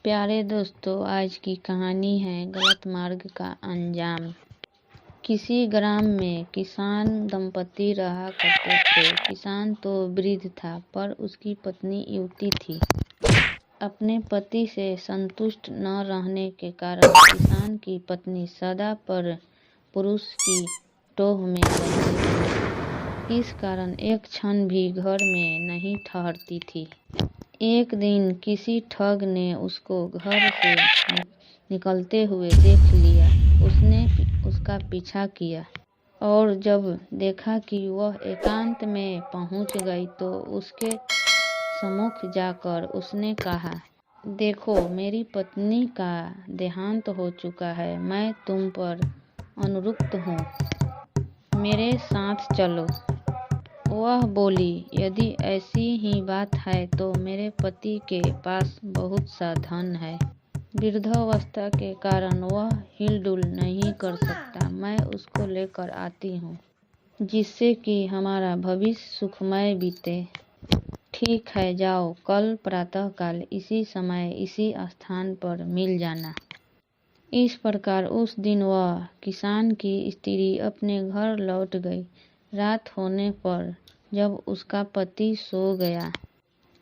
प्यारे दोस्तों, आज की कहानी है गलत मार्ग का अंजाम। किसी ग्राम में किसान दंपति रहा करते थे। किसान तो वृद्ध था, पर उसकी पत्नी युवती थी। अपने पति से संतुष्ट न रहने के कारण किसान की पत्नी सदा पर पुरुष की टोह में रहती थी। इस कारण एक क्षण भी घर में नहीं ठहरती थी। एक दिन किसी ठग ने उसको घर से निकलते हुए देख लिया। उसने उसका पीछा किया और जब देखा कि वह एकांत में पहुंच गई तो उसके सम्मुख जाकर उसने कहा, देखो, मेरी पत्नी का देहांत हो चुका है। मैं तुम पर अनुरक्त हूँ, मेरे साथ चलो। वह बोली, यदि ऐसी ही बात है तो मेरे पति के पास बहुत सा धन है। वृद्धावस्था के कारण वह हिलडुल नहीं कर सकता। मैं उसको लेकर आती हूँ, जिससे कि हमारा भविष्य सुखमय बीते। ठीक है, जाओ, कल प्रातःकाल इसी समय इसी स्थान पर मिल जाना। इस प्रकार उस दिन वह किसान की स्त्री अपने घर लौट गई। रात होने पर जब उसका पति सो गया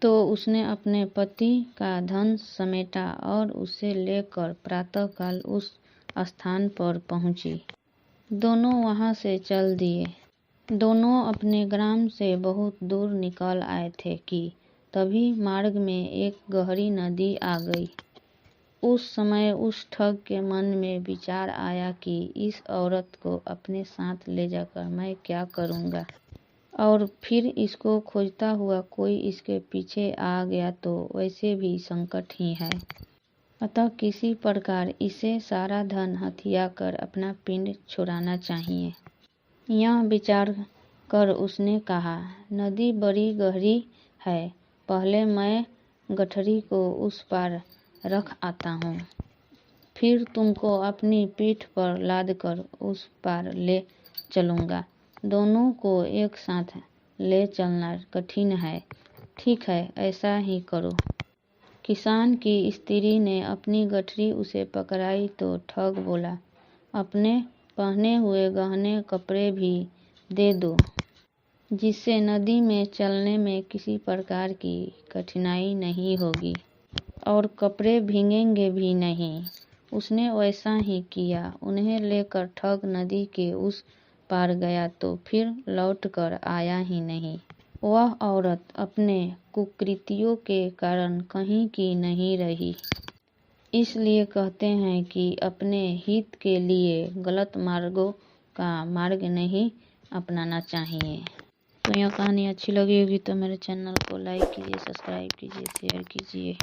तो उसने अपने पति का धन समेटा और उसे लेकर प्रातःकाल उस स्थान पर पहुंची। दोनों वहां से चल दिए। दोनों अपने ग्राम से बहुत दूर निकल आए थे कि तभी मार्ग में एक गहरी नदी आ गई। उस समय उस ठग के मन में विचार आया कि इस औरत को अपने साथ ले जाकर मैं क्या करूँगा, और फिर इसको खोजता हुआ कोई इसके पीछे आ गया तो वैसे भी संकट ही है। अतः किसी प्रकार इसे सारा धन हथिया कर अपना पिंड छुड़ाना चाहिए। यह विचार कर उसने कहा, नदी बड़ी गहरी है, पहले मैं गठरी को उस पार रख आता हूँ, फिर तुमको अपनी पीठ पर लादकर उस पार ले चलूँगा। दोनों को एक साथ ले चलना कठिन है। ठीक है, ऐसा ही करो। किसान की स्त्री ने अपनी गठरी उसे पकड़ाई तो ठग बोला, अपने पहने हुए गहने कपड़े भी दे दो, जिससे नदी में चलने में किसी प्रकार की कठिनाई नहीं होगी और कपड़े भीगेंगे भी नहीं। उसने वैसा ही किया। उन्हें लेकर ठग नदी के उस पार गया तो फिर लौट कर आया ही नहीं। वह औरत अपने कुकृत्यों के कारण कहीं की नहीं रही। इसलिए कहते हैं कि अपने हित के लिए गलत मार्गों का मार्ग नहीं अपनाना चाहिए। तो यह कहानी अच्छी लगी होगी तो मेरे चैनल को लाइक कीजिए, सब्सक्राइब कीजिए, शेयर कीजिए।